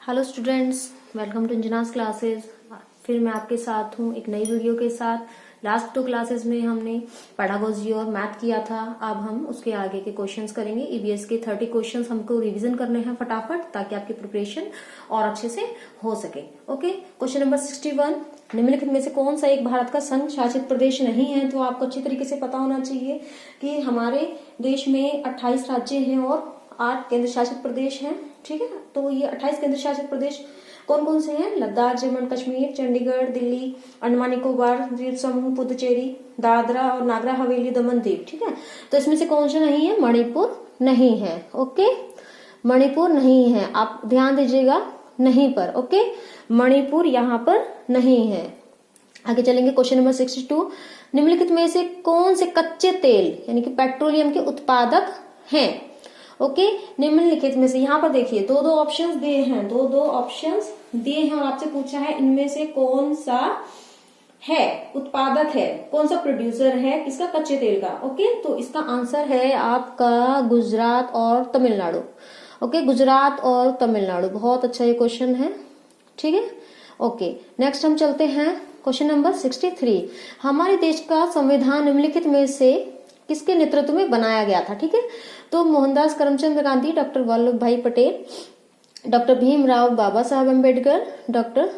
Hello students, welcome to Anjana's classes. फिर मैं आपके साथ हूँ एक नई वीडियो के साथ। लास्ट 2 क्लासेस में हमने पेडागोजी और मैथ किया था। अब हम उसके आगे के क्वेश्चंस करेंगे। ईवीएस के 30 क्वेश्चंस हमको रिवीजन करने हैं फटाफट, ताकि आपकी प्रिपरेशन और अच्छे से हो सके। ओके, क्वेश्चन नंबर 61, निम्नलिखित में से कौन सा एक भारत का संघ शासित प्रदेश नहीं है? तो आपको अच्छी तरीके से पता होना चाहिए कि हमारे देश में 28 राज्य हैं और 8 केंद्र शासित प्रदेश हैं। ठीक है, तो ये 28 केंद्र शासित प्रदेश कौन कौन से हैं? लद्दाख, जम्मू कश्मीर, चंडीगढ़, दिल्ली, अंडमान निकोबार द्वीप समूह, पुदुचेरी, दादरा और नागर हवेली, दमन दीव। ठीक है, तो इसमें से कौन सा नहीं है? मणिपुर नहीं है। ओके, मणिपुर नहीं है, आप ध्यान दीजिएगा, नहीं पर। ओके, मणिपुर यहाँ पर नहीं है। आगे चलेंगे, क्वेश्चन नंबर 62, निम्नलिखित में से कौन से कच्चे तेल यानी कि पेट्रोलियम के उत्पादक हैं? ओके, निम्नलिखित में से, यहाँ पर देखिए दो ऑप्शंस दिए हैं, दो ऑप्शंस दिए हैं और आपसे पूछा है इनमें से कौन सा है उत्पादक है, कौन सा प्रोड्यूसर है किसका? कच्चे तेल का। ओके, तो इसका आंसर है आपका गुजरात और तमिलनाडु। ओके, गुजरात और तमिलनाडु। बहुत अच्छा ये क्वेश्चन है। ठीक है, ओके, नेक्स्ट हम चलते हैं क्वेश्चन नंबर 63, हमारे देश का संविधान निम्नलिखित में से किसके नेतृत्व में बनाया गया था? ठीक है, तो मोहनदास करमचंद गांधी, डॉक्टर वल्लभ भाई पटेल, डॉक्टर भीमराव बाबा साहब अम्बेडकर, डॉक्टर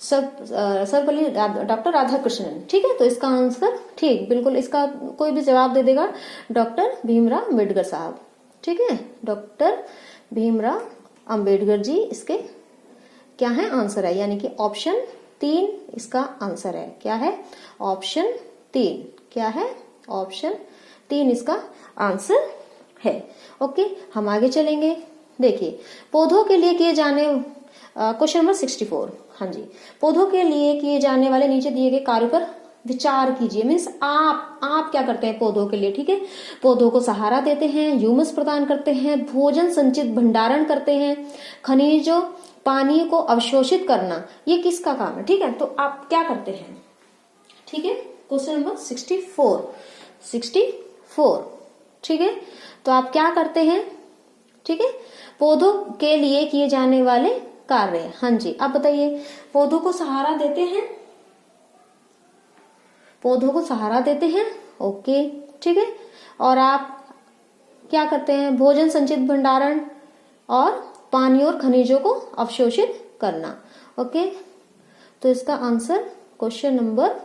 सर्वपल्ली डॉक्टर राधाकृष्णन। ठीक है, तो इसका आंसर, ठीक बिल्कुल, इसका कोई भी जवाब दे देगा डॉक्टर भीमराव अम्बेडकर साहब। ठीक है, डॉक्टर भीमराव अम्बेडकर जी इसके क्या है? आंसर है, यानी कि ऑप्शन 3 इसका आंसर है। क्या है? ऑप्शन 3। क्या है? ऑप्शन 3 इसका आंसर है। ओके, हम आगे चलेंगे। देखिए, पौधों के लिए किए जाने, क्वेश्चन नंबर 64, हाँ जी, पौधों के लिए किए जाने वाले नीचे दिए गए कार्यों पर विचार कीजिए। मीन्स आप क्या करते हैं पौधों के लिए? ठीक है, पौधों को सहारा देते हैं, ह्यूमस प्रदान करते हैं, भोजन संचित भंडारण करते हैं, खनिजों पानी को अवशोषित करना, ये किसका काम है? ठीक है, तो आप क्या करते हैं? ठीक है, क्वेश्चन नंबर 64। ठीक है, तो आप क्या करते हैं? ठीक है, पौधों के लिए किए जाने वाले कार्य। हाँ जी, आप बताइए, पौधों को सहारा देते हैं, पौधों को सहारा देते हैं। ओके, ठीक है, और आप क्या करते हैं? भोजन संचित भंडारण और पानी और खनिजों को अवशोषित करना। ओके, तो इसका answer question number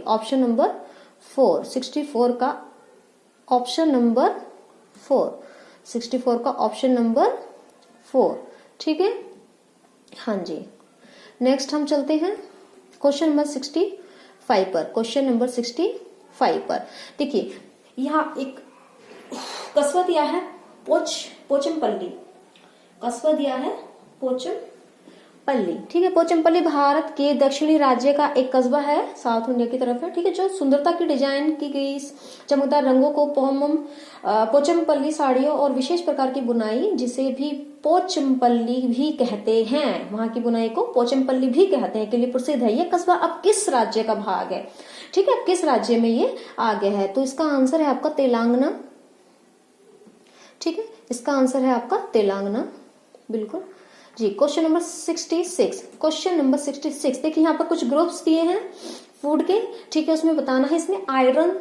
option number 4, 64 का ऑप्शन नंबर 4, 64 का ऑप्शन नंबर 4। ठीक है, हाँ जी, नेक्स्ट हम चलते हैं क्वेश्चन नंबर 65 पर। क्वेश्चन नंबर 65 पर देखिए, यहाँ एक कस्बा दिया है पोचमपल्ली, कस्बा दिया है पोचमपल्ली। ठीक है, पोचमपल्ली भारत के दक्षिणी राज्य का एक कस्बा है, साउथ इंडिया की तरफ है। ठीक है, जो सुंदरता की डिजाइन की गई चमकदार रंगों को पोचमपल्ली साड़ियों और विशेष प्रकार की बुनाई, जिसे भी पोचमपल्ली भी कहते हैं, वहां की बुनाई को पोचमपल्ली भी कहते हैं, के लिए प्रसिद्ध है। ये कस्बा अब किस राज्य का भाग है? ठीक है, अब किस राज्य में ये आ गया है? तो इसका आंसर है आपका तेलंगाना। ठीक है, इसका आंसर है आपका तेलंगाना, बिल्कुल जी। क्वेश्चन नंबर 66, क्वेश्चन नंबर 66, देखिए यहाँ पर कुछ ग्रुप्स दिए हैं फूड के। ठीक है, उसमें बताना है इसमें आयरन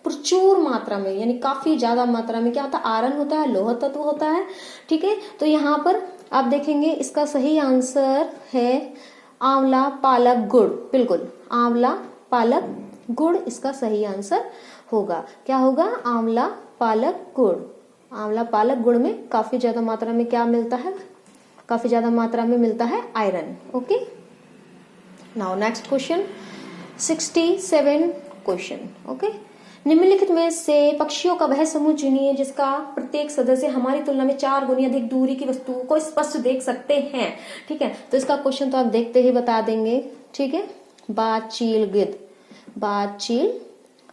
प्रचुर मात्रा में, यानी काफी ज्यादा मात्रा में क्या होता है? आयरन होता है, लोह तत्व होता है। ठीक है, तो यहाँ पर आप देखेंगे इसका सही आंसर है आंवला, पालक, गुड़। बिल्कुल, आंवला, पालक, गुड़ इसका सही आंसर होगा। क्या होगा? आंवला, पालक, गुड़। आंवला, पालक, गुड़ में काफी ज्यादा मात्रा में क्या मिलता है? काफी ज्यादा मात्रा में मिलता है iron. Okay, now next question 67 question. Okay, निम्नलिखित में से पक्षियों का वह समूह चुनिए जिसका प्रत्येक सदस्य हमारी तुलना में 4 गुनी अधिक दूरी की वस्तुओं को स्पष्ट देख सकते हैं। ठीक है, तो इसका क्वेश्चन तो आप देखते ही बता देंगे। ठीक है, बाज, चील, गिद्ध। बाज, चील,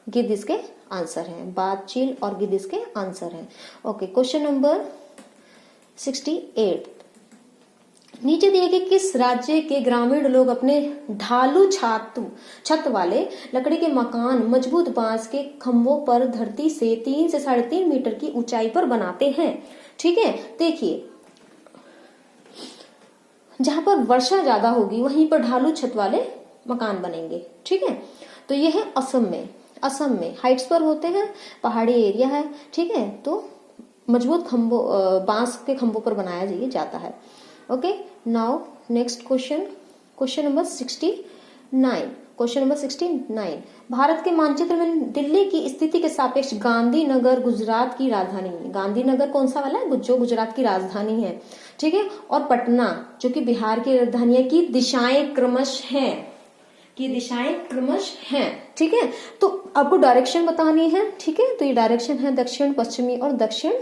गिद्ध इसके आंसर है। बाज, चील और गिद्ध इसके आंसर है। ओके, क्वेश्चन नंबर 68, नीचे दिए गए किस राज्य के ग्रामीण लोग अपने ढालू छत वाले लकड़ी के मकान मजबूत बांस के खंभों पर धरती से 3 से 3.5 मीटर की ऊंचाई पर बनाते हैं? ठीक है, देखिए जहां पर वर्षा ज्यादा होगी वहीं पर ढालू छत वाले मकान बनेंगे। ठीक है, तो ये है असम में हाइट्स पर होते हैं, पहाड़ी एरिया है। ठीक है, तो मजबूत खंभों बांस के खंभों पर बनाया जाता है। Okay, now next question number 69। Bharat के मानचित्र में दिल्ली की स्थिति के सापेक्ष गांधीनगर गुजरात की राजधानी है। गांधीनगर कौन सा वाला है? जो गुजरात की राजधानी है। ठीक है, और पटना जो कि बिहार की राजधानी है की दिशाएं क्रमश हैं। ठीक है, तो आपको डायरेक्शन बतानी है। ठीक है, तो ये डायरेक्शन है दक्षिण पश्चिमी और दक्षिण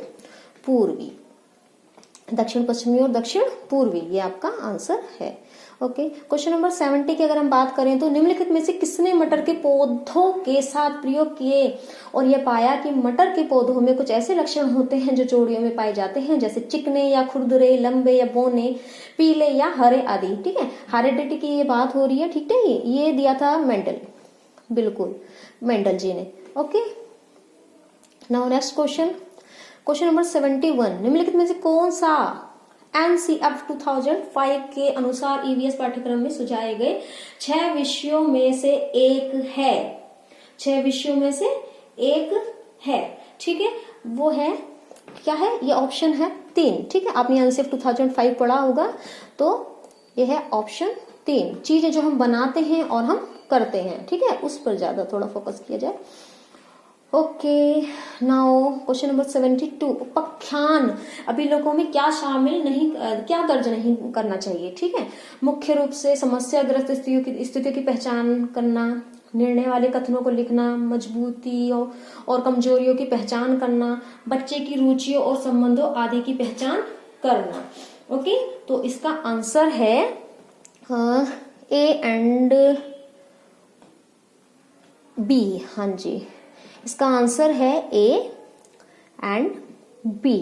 पूर्वी। ये आपका आंसर है। ओके, क्वेश्चन नंबर 70 की अगर हम बात करें तो निम्नलिखित में से किसने मटर के पौधों के साथ प्रयोग किए और यह पाया कि मटर के पौधों में कुछ ऐसे लक्षण होते हैं जो जोड़ियों में पाए जाते हैं, जैसे चिकने या खुरदरे, लंबे या बौने, पीले या हरे आदि। ठीक है, हेरिडिटी की ये बात हो रही है। ठीक है, ये दिया था मेंडल जी ने। Okay, now next question number 71। निम्नलिखित में से कौन सा NCF 2005 के अनुसार EVS पाठ्यक्रम में सुझाए गए 6 विषयों में से एक है? ठीक है, वो है क्या है? ये ऑप्शन है 3। ठीक है, आपने NCF 2005 पढ़ा होगा, तो ये है ऑप्शन 3। चीजें जो हम बनाते हैं और हम करते हैं। ठीक है, उस पर ज्यादा थोड़ा फोकस किया जाए। Okay, now question number 72। उपाख्यान अभिलेखों में क्या दर्ज नहीं करना चाहिए? ठीक है, मुख्य रूप से समस्याग्रस्त स्थितियों की पहचान करना, निर्णय वाले कथनों को लिखना, मजबूतियों और कमजोरियों की पहचान करना, बच्चे की रुचियों और संबंधों आदि की पहचान करना। ओके, तो इसका आंसर है A एंड B। हाँ जी, इसका आंसर है A एंड B।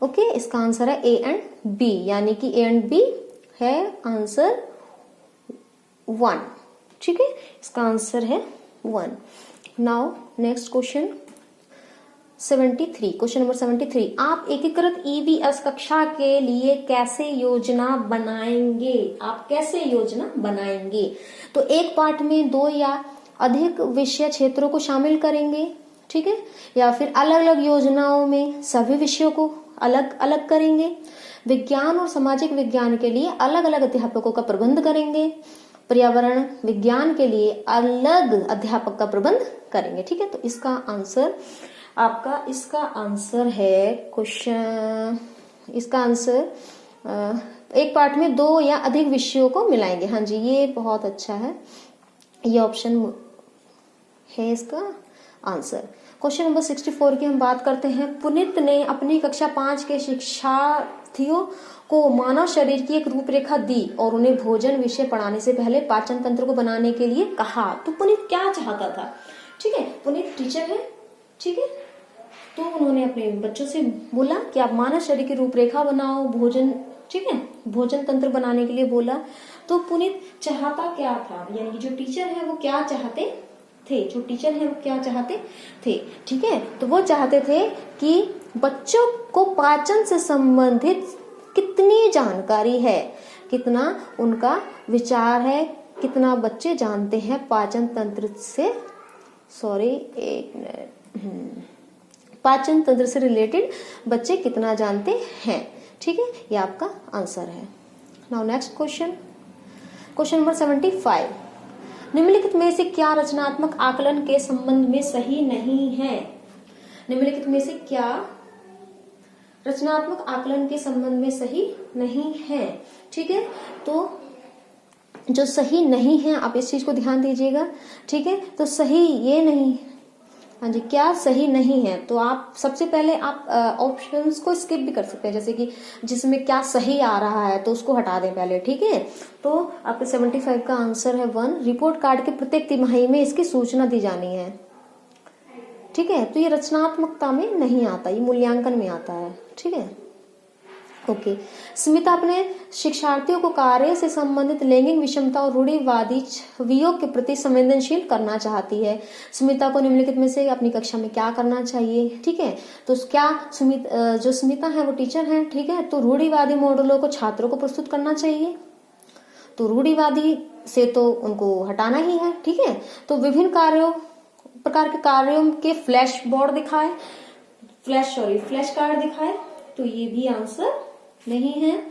ओके, इसका आंसर है A एंड B, यानी कि A एंड B है आंसर 1। ठीक है, इसका आंसर है 1। Now next question 73। Question number 73। आप एकीकृत EVS कक्षा के लिए कैसे योजना बनाएंगे? तो एक पाठ में 2 या अधिक विषय क्षेत्रों को शामिल करेंगे। ठीक है, या फिर अलग अलग योजनाओं में सभी विषयों को अलग अलग करेंगे। विज्ञान और सामाजिक विज्ञान के लिए अलग अलग अध्यापकों का प्रबंध करेंगे। पर्यावरण विज्ञान के लिए अलग अध्यापक का प्रबंध करेंगे। ठीक है, तो इसका आंसर है एक पाठ में 2 या अधिक विषयों को मिलाएंगे। हाँ जी, ये बहुत अच्छा है, ये ऑप्शन है इसका आंसर। क्वेश्चन नंबर 64 की हम बात करते हैं। पुनीत ने अपनी कक्षा 5 के शिक्षार्थियों को मानव शरीर की एक रूपरेखा दी और उन्हें भोजन विषय पढ़ाने से पहले पाचन तंत्र को बनाने के लिए कहा। तो पुनीत क्या चाहता था? ठीक है, पुनीत टीचर है। ठीक है, तो उन्होंने अपने बच्चों से बोला कि आप मानव शरीर की रूपरेखा बनाओ, भोजन, ठीक है, भोजन तंत्र बनाने के लिए बोला। तो पुनीत चाहता क्या था, यानी कि जो टीचर है वो क्या चाहते थे? ठीक है, तो वो चाहते थे कि बच्चों को पाचन से संबंधित कितनी जानकारी है, कितना उनका विचार है, कितना बच्चे जानते हैं पाचन तंत्र से, पाचन तंत्र से रिलेटेड बच्चे कितना जानते हैं। ठीक है, ये आपका आंसर है। Now next question number 75। निम्नलिखित में से क्या रचनात्मक आकलन के संबंध में सही नहीं है? निम्नलिखित में से क्या रचनात्मक आकलन के संबंध में सही नहीं है? ठीक है, तो जो सही नहीं है आप इस चीज को ध्यान दीजिएगा। ठीक है, तो सही ये नहीं, हाँ जी, क्या सही नहीं है, तो आप सबसे पहले आप ऑप्शंस को स्किप भी कर सकते हैं, जैसे कि जिसमें क्या सही आ रहा है तो उसको हटा दें पहले। ठीक है, तो आपके 75 का आंसर है 1। रिपोर्ट कार्ड के प्रत्येक तिमाही में इसकी सूचना दी जानी है। ठीक है, तो ये रचनात्मकता में नहीं आता, ये मूल्यांकन में आता है। ठीक है, ओके। स्मिता अपने शिक्षार्थियों को कार्य से संबंधित लैंगिक विषमता और रूढ़िवादी छवियों के प्रति संवेदनशील करना चाहती है। स्मिता को निम्नलिखित में से अपनी कक्षा में क्या करना चाहिए? ठीक है, तो क्या स्मिता है वो टीचर है। ठीक है, तो रूढ़िवादी मॉडलों को छात्रों को प्रस्तुत करना चाहिए। तो रूढ़िवादी से तो उनको हटाना ही है, ठीक है। तो विभिन्न प्रकार के कार्यों के फ्लैश बोर्ड दिखाए, फ्लैश कार्ड दिखाए, तो ये भी आंसर नहीं है,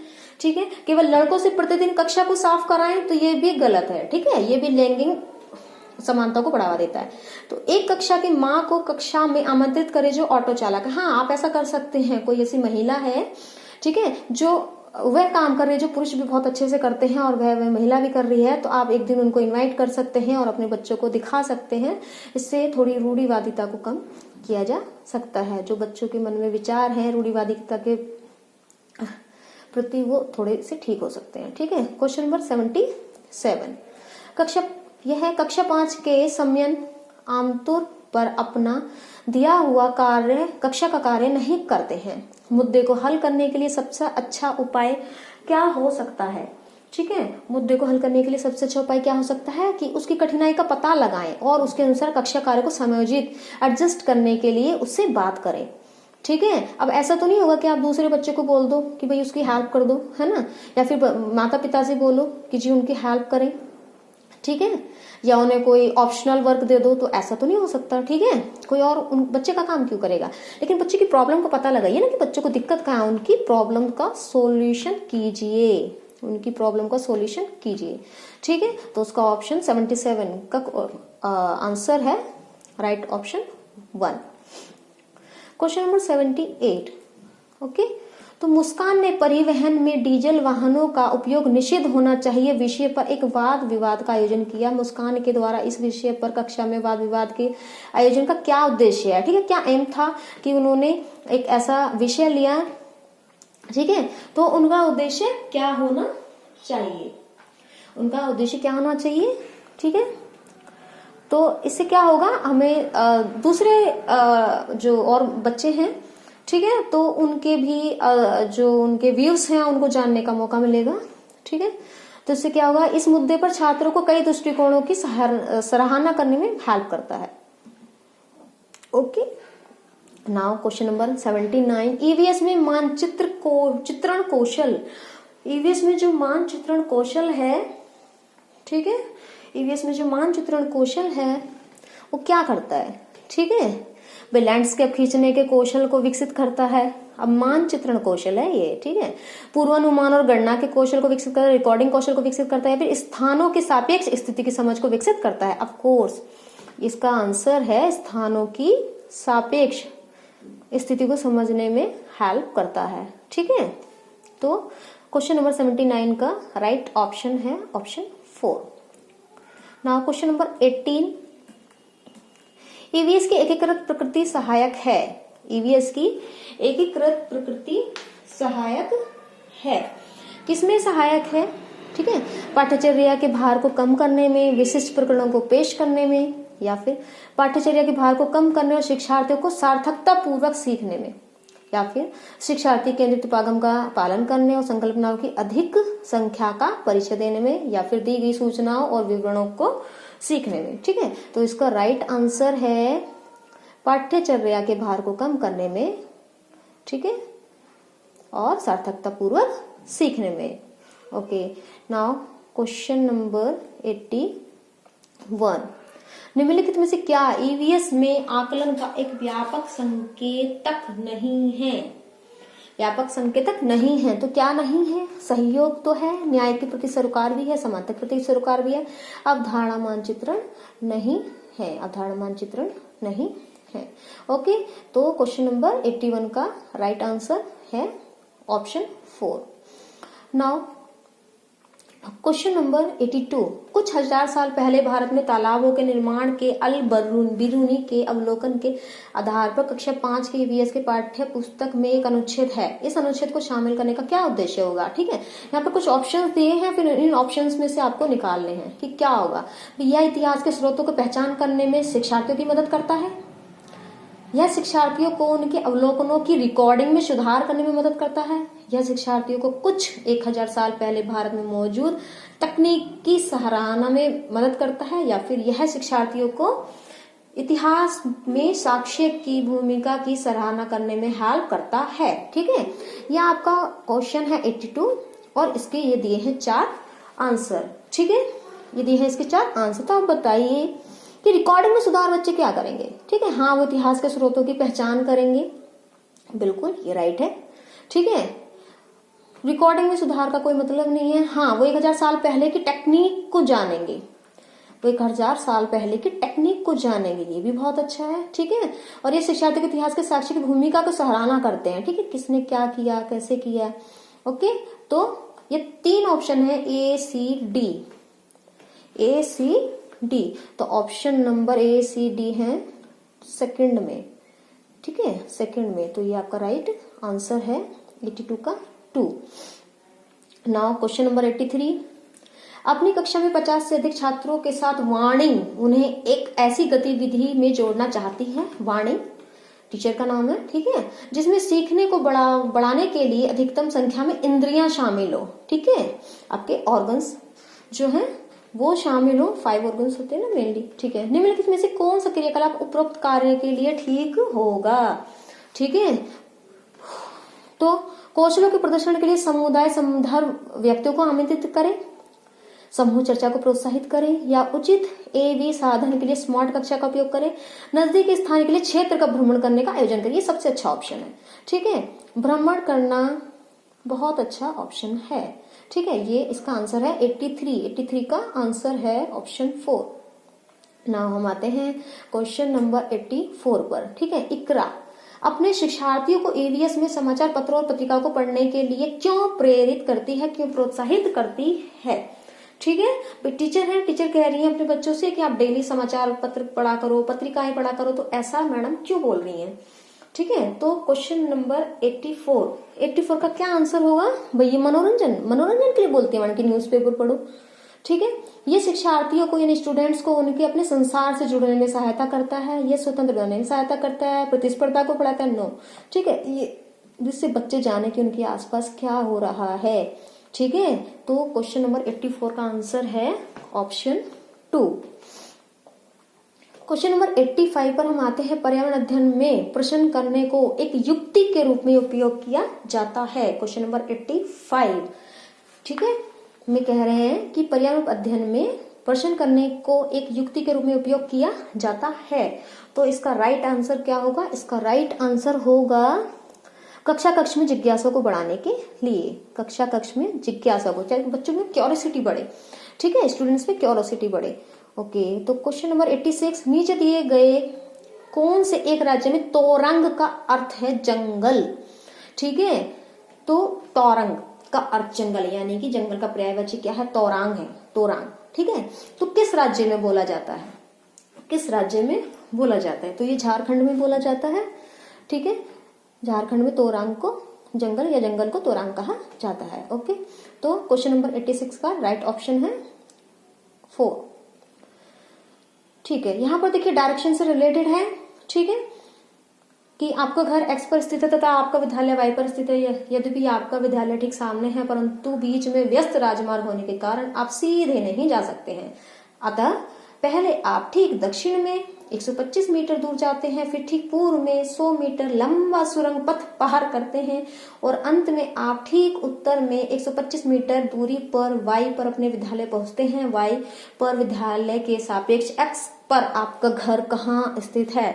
ठीक है। केवल लड़कों से प्रतिदिन कक्षा को साफ कराएं, तो ये भी गलत है, ठीक है। ये भी लैंगिक समानता को बढ़ावा देता है। तो एक कक्षा की माँ को कक्षा में आमंत्रित करे जो ऑटो चालक है। हाँ, आप ऐसा कर सकते हैं, कोई ऐसी महिला है, ठीक है, जो वह काम कर रही है जो पुरुष भी बहुत अच्छे से करते हैं और वह महिला भी कर रही है, तो आप एक दिन उनको इनवाइट कर सकते हैं और अपने बच्चों को दिखा सकते हैं। इससे थोड़ी रूढ़िवादिता को कम किया जा सकता है। जो बच्चों के मन में विचार हैं रूढ़िवादिता के प्रति, वो थोड़े से ठीक हो सकते हैं, ठीक है। क्वेश्चन नंबर 77, कक्षा 5 के समयन आमतौर पर अपना दिया हुआ कक्षा का कार्य नहीं करते हैं। मुद्दे को हल करने के लिए सबसे अच्छा उपाय क्या हो सकता है, ठीक है। मुद्दे को हल करने के लिए सबसे अच्छा उपाय क्या हो सकता है कि उसकी कठिनाई का पता लगाएं और उसके अनुसार कक्षा कार्य को समायोजित एडजस्ट करने के लिए उससे बात करें, ठीक है। अब ऐसा तो नहीं होगा कि आप दूसरे बच्चे को बोल दो कि भाई उसकी हेल्प कर दो, है ना, या फिर माता पिता से बोलो कि जी उनकी हेल्प करें, ठीक है, या उन्हें कोई ऑप्शनल वर्क दे दो, तो ऐसा तो नहीं हो सकता, ठीक है। कोई और बच्चे का काम क्यों करेगा। लेकिन बच्चे की प्रॉब्लम को पता लगाइए ना कि बच्चों को दिक्कत कहाँ है, उनकी प्रॉब्लम का सोल्यूशन कीजिए, उनकी प्रॉब्लम का सोल्यूशन कीजिए, ठीक है। तो उसका ऑप्शन 77 का आंसर है right option 1। Question number 78, okay. तो मुस्कान ने परिवहन में डीजल वाहनों का उपयोग निषिद्ध होना चाहिए विषय पर एक वाद विवाद का आयोजन किया। मुस्कान के द्वारा इस विषय पर कक्षा में वाद विवाद के आयोजन का क्या उद्देश्य है, ठीक है, क्या एम था कि उन्होंने एक ऐसा विषय लिया, ठीक है। तो उनका उद्देश्य क्या होना चाहिए, उनका उद्देश्य क्या होना चाहिए, ठीक है। तो इससे क्या होगा, हमें दूसरे जो और बच्चे हैं, ठीक है, तो उनके भी जो उनके व्यूज हैं उनको जानने का मौका मिलेगा, ठीक है। तो इससे क्या होगा, इस मुद्दे पर छात्रों को कई दृष्टिकोणों की सराहना करने में हेल्प करता है, okay. Now question number 79, EVS में चित्रण कौशल, ईवीएस में जो मानचित्रण कौशल है, ठीक है, ईवीएस में जो मानचित्रण कौशल है वो क्या करता है, ठीक है। वे लैंडस्केप खींचने के कौशल को विकसित करता है। अब मानचित्रण कौशल है ये, ठीक है। पूर्वानुमान और गणना के कौशल को विकसित करता है, रिकॉर्डिंग कौशल को विकसित करता है, फिर स्थानों की सापेक्ष स्थिति की समझ को विकसित करता है। ऑफ कोर्स इसका आंसर है स्थानों की सापेक्ष स्थिति को समझने में हेल्प करता है, ठीक है। तो क्वेश्चन नंबर 79 का राइट ऑप्शन है option 4। Now question number 18, EVS की एकीकृत प्रकृति सहायक है। ईवीएस की एकीकृत प्रकृति सहायक है, किसमें सहायक है, ठीक है। पाठ्यचर्या के भार को कम करने में, विशिष्ट प्रकरणों को पेश करने में, या फिर पाठ्यचर्या के भार को कम करने और शिक्षार्थियों को सार्थकता पूर्वक सीखने में, या फिर शिक्षार्थी केंद्रित उपागम का पालन करने और संकल्पनाओं की अधिक संख्या का परिचय देने में, या फिर दी गई सूचनाओं और विवरणों को सीखने में, ठीक है। तो इसका राइट आंसर है पाठ्यचर्या के भार को कम करने में, ठीक है, और सार्थकता पूर्वक सीखने में, ओके। नाउ क्वेश्चन नंबर 81, निम्नलिखित में से क्या ईवीएस में आकलन का एक व्यापक संकेतक नहीं है, व्यापक संकेतक नहीं है। तो क्या नहीं है, सहयोग तो है, न्याय के प्रति सरोकार भी है, समानता के प्रति सरोकार भी है, अवधारणा मानचित्रण नहीं है, अवधारणा मानचित्रण नहीं है, ओके। तो क्वेश्चन नंबर 81 का राइट आंसर है ऑप्शन 4। नाउ क्वेश्चन नंबर 82, कुछ हजार साल पहले भारत में तालाबों के निर्माण के अल बिरूनी के अवलोकन के आधार पर कक्षा 5 के ईवीएस के पाठ्य पुस्तक में एक अनुच्छेद है। इस अनुच्छेद को शामिल करने का क्या उद्देश्य होगा, ठीक है। यहाँ पर कुछ ऑप्शंस दिए हैं, फिर इन ऑप्शंस में से आपको निकालने हैं कि क्या होगा। यह इतिहास के स्रोतों को पहचान करने में शिक्षार्थियों की मदद करता है, यह शिक्षार्थियों को उनके अवलोकनों की रिकॉर्डिंग में सुधार करने में मदद करता है, यह शिक्षार्थियों को कुछ 1000 साल पहले भारत में मौजूद तकनीक की सराहना में मदद करता है, या फिर यह शिक्षार्थियों को इतिहास में साक्ष्य की भूमिका की सराहना करने में हेल्प करता है, ठीक है। यह आपका क्वेश्चन है 82 और इसके ये दिए हैं 4 आंसर। ठीक है, ये दिए हैं इसके 4 आंसर। तो आप बताइए कि रिकॉर्डिंग में सुधार बच्चे क्या करेंगे। ठीक है, हाँ वो इतिहास के स्रोतों की पहचान करेंगे, बिल्कुल ये राइट है। ठीक है, रिकॉर्डिंग में सुधार का कोई मतलब नहीं है। हाँ वो 1000 साल पहले की टेक्निक को जानेंगे, वो 1000 साल पहले की टेक्निक को जानेंगे, ये भी बहुत अच्छा है। ठीक है, और ये शिक्षार्थी के इतिहास के साक्षी की भूमिका को सराहना करते हैं। ठीक है, किसने क्या किया, कैसे किया। ओके, तो ये 3 ऑप्शन है, A C D, A C D. तो option number A C D है सेकंड में। ठीक है, सेकंड में, तो ये आपका राइट आंसर है 82 का 2। नाउ क्वेश्चन नंबर 83, अपनी कक्षा में 50 से अधिक छात्रों के साथ वार्निंग उन्हें एक ऐसी गतिविधि में जोड़ना चाहती है, वार्निंग टीचर का नाम है। ठीक है, जिसमें सीखने को बढ़ाने के लिए अधिकतम संख्या में इंद्रियां शामिल हो। ठीक है, आपके ऑर्गन्स जो है वो शामिल हो, 5 ऑर्गन्स होते हैं ना मेनली। ठीक है, निम्नलिखित में से कौन सा क्रियाकलाप उपरोक्त कार्य के लिए ठीक होगा। ठीक है, तो कौशलों के प्रदर्शन के लिए समुदाय समधर्म व्यक्तियों को आमंत्रित करें, समूह चर्चा को प्रोत्साहित करें, या उचित एवी साधन के लिए स्मार्ट कक्षा का उपयोग करें, नजदीकी स्थान के लिए क्षेत्र का भ्रमण करने का आयोजन करें। ये सबसे अच्छा ऑप्शन है। ठीक है, भ्रमण करना बहुत अच्छा ऑप्शन है। ठीक है, ये इसका आंसर है 83 का आंसर है ऑप्शन 4। नाउ हम आते हैं क्वेश्चन नंबर 84 पर। ठीक है, इकरा अपने शिक्षार्थियों को ईवीएस में समाचार पत्रों और पत्रिकाओं को पढ़ने के लिए क्यों प्रेरित करती है, क्यों प्रोत्साहित करती है। ठीक है, टीचर है, टीचर कह रही है अपने बच्चों से कि आप डेली समाचार पत्र पढ़ा करो, पत्रिकाएं पढ़ा करो, तो ऐसा मैडम क्यों बोल रही हैं। ठीक है, तो क्वेश्चन नंबर 84 का क्या आंसर होगा भैया, मनोरंजन के लिए बोलते हैं मैडम कि न्यूज़पेपर पढ़ो। ठीक है, ये शिक्षार्थियों को यानी स्टूडेंट्स को उनके अपने संसार से जुड़ने में सहायता करता है, ये स्वतंत्र बनने में सहायता करता है, प्रतिस्पर्धा को बढ़ाता है, नो। ठीक है, ये जिससे बच्चे जाने कि उनके आसपास क्या हो रहा है। ठीक है, तो क्वेश्चन नंबर 84 का आंसर है ऑप्शन 2। क्वेश्चन नंबर 85 पर हम आते हैं, पर्यावरण अध्ययन में प्रश्न करने को एक युक्ति के रूप में उपयोग किया जाता है। Question number 85। ठीक है, में कह रहे हैं कि पर्यावरण अध्ययन में प्रश्न करने को एक युक्ति के रूप में उपयोग किया जाता है। तो इसका राइट आंसर क्या होगा, इसका राइट आंसर होगा कक्ष में जिज्ञासा को बढ़ाने के लिए, कक्ष में जिज्ञासा को, चाहे बच्चों में क्यूरियोसिटी बढ़े। ठीक है, स्टूडेंट्स में क्यूरियोसिटी बढ़े। ओके, तो क्वेश्चन नंबर 86, नीचे दिए गए कौन से एक राज्य में तोरंग का अर्थ है जंगल। ठीक है, तो तोरंग का अर्थ जंगल, यानी कि जंगल का पर्यायवाची क्या है, तोरांग है, तोरांग। ठीक है, तो किस राज्य में बोला जाता है, किस राज्य में बोला जाता है, तो ये झारखंड में बोला जाता है। ठीक है, झारखंड में तोरांग को जंगल या जंगल को तोरांग कहा जाता है। ओके, तो क्वेश्चन नंबर 86 का राइट ऑप्शन है 4। ठीक है, यहां पर देखिए डायरेक्शन से रिलेटेड है। ठीक है, कि आपका घर एक्स पर स्थित है तथा आपका विद्यालय वाई पर स्थित है। यद्यपि आपका विद्यालय ठीक सामने है, परंतु बीच में व्यस्त राजमार्ग होने के कारण आप सीधे नहीं जा सकते हैं। अतः पहले आप ठीक दक्षिण में 125 मीटर दूर जाते हैं, फिर ठीक पूर्व में 100 मीटर लंबा सुरंग पथ पार करते हैं, और अंत में आप ठीक उत्तर में 125 मीटर दूरी पर वाई पर अपने विद्यालय पहुंचते हैं। वाई पर विद्यालय के सापेक्ष एक्स पर आपका घर कहाँ स्थित है।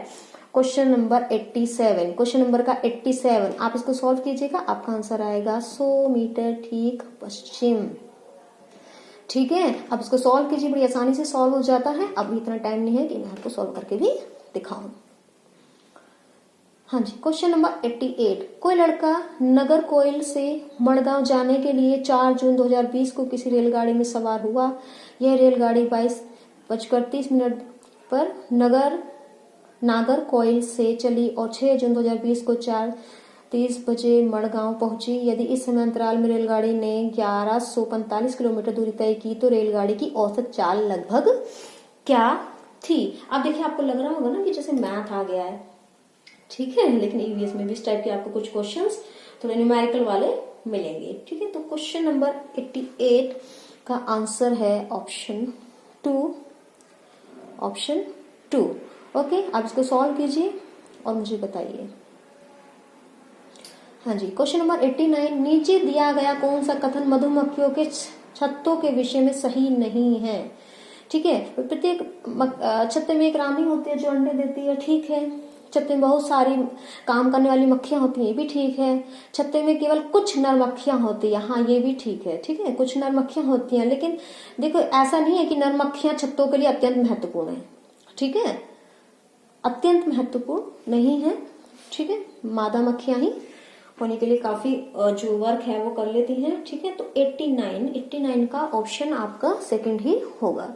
क्वेश्चन नंबर 87, क्वेश्चन नंबर का 87 आप इसको सॉल्व कीजिएगा, आपका आंसर आएगा 100 मीटर ठीक पश्चिम। ठीक है, अब इसको सॉल्व कीजिए, बड़ी आसानी से सॉल्व हो जाता है। अब इतना टाइम नहीं है कि मैं आपको सॉल्व करके भी दिखाऊं। हाँ जी, क्वेश्चन नंबर 88, कोई लड़का नागरकोइल से मड़गांव जाने के लिए 4 जून 2020 को किसी रेलगाड़ी में सवार हुआ। यह रेलगाड़ी 22:30 पर नागरकोइल से चली और 6 जून 2020 को 4:30 बजे मड़गांव पहुंची। यदि इस समय अंतराल में रेलगाड़ी ने 1145 किलोमीटर दूरी तय की तो रेलगाड़ी की औसत चाल लगभग क्या थी। अब देखिए, आपको लग रहा होगा ना कि जैसे मैथ आ गया है। ठीक है, लेकिन ईवीएस में भी इस टाइप के आपको कुछ क्वेश्चंस थोड़े न्यूमेरिकल वाले मिलेंगे। ठीक है, तो क्वेश्चन नंबर 88 का आंसर है ऑप्शन 2। ओके, आप इसको सॉल्व कीजिए और मुझे बताइए। हाँ जी, क्वेश्चन नंबर 89, नीचे दिया गया कौन सा कथन मधुमक्खियों के छत्तों के विषय में सही नहीं है। ठीक है, प्रत्येक छत्ते में एक रानी होती है जो अंडे देती है, ठीक है। छत्ते में बहुत सारी काम करने वाली मक्खियां होती हैं, ये भी ठीक है। छत्ते में केवल कुछ नर मक्खियां होती है, हाँ ये भी ठीक है। ठीक है, कुछ नर मक्खियां होती हैं, लेकिन देखो ऐसा नहीं है कि नर मक्खियां छत्तों के लिए अत्यंत महत्वपूर्ण है। ठीक है, अत्यंत महत्वपूर्ण नहीं है। ठीक है, मादा मक्खियां ही होने के लिए काफी जो वर्क है वो कर लेती हैं। ठीक है, तो 89 का ऑप्शन आपका सेकंड ही होगा,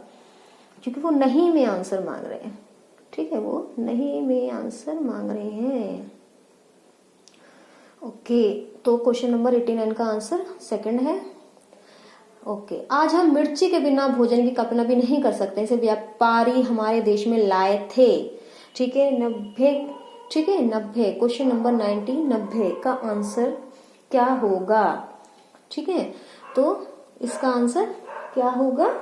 क्योंकि वो नहीं में आंसर मांग रहे हैं। ठीक है, वो नहीं में आंसर मांग रहे हैं। ओके, तो क्वेश्चन नंबर 89 का आंसर सेकंड है। ओके, आज हम मिर्ची के बिना भोजन की कल्पना भी नहीं कर सकते, इसे व्यापारी हमारे देश में लाए थे। ठीक है, 90। ठीक है, 90, क्वेश्चन नंबर 90 का आंसर क्या होगा? ठीक है, तो इसका आंसर क्या होगा?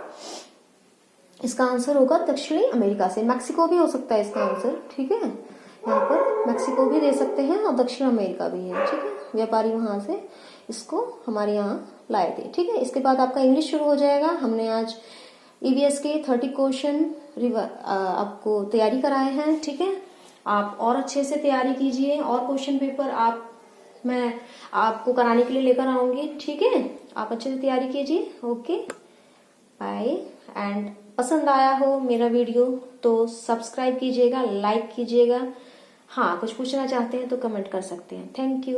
इसका आंसर होगा दक्षिणी अमेरिका से। मैक्सिको भी हो सकता है इसका आंसर। ठीक है, यहाँ पर मैक्सिको भी दे सकते हैं और दक्षिण अमेरिका भी है। ठीक है, व्यापारी वहां से इसको हमारे यहाँ लाए थे। ठीक है, इसके बाद आपका इंग्लिश शुरू हो जाएगा। हमने आज ईवीएस के 30 क्वेश्चन आपको तैयारी कराए हैं। ठीक है, आप और अच्छे से तैयारी कीजिए, और क्वेश्चन पेपर मैं आपको कराने के लिए लेकर आऊंगी। ठीक है, आप अच्छे से तैयारी कीजिए। Okay, bye. एंड पसंद आया हो मेरा वीडियो तो सब्सक्राइब कीजिएगा, लाइक कीजिएगा। हाँ, कुछ पूछना चाहते हैं तो कमेंट कर सकते हैं। Thank you.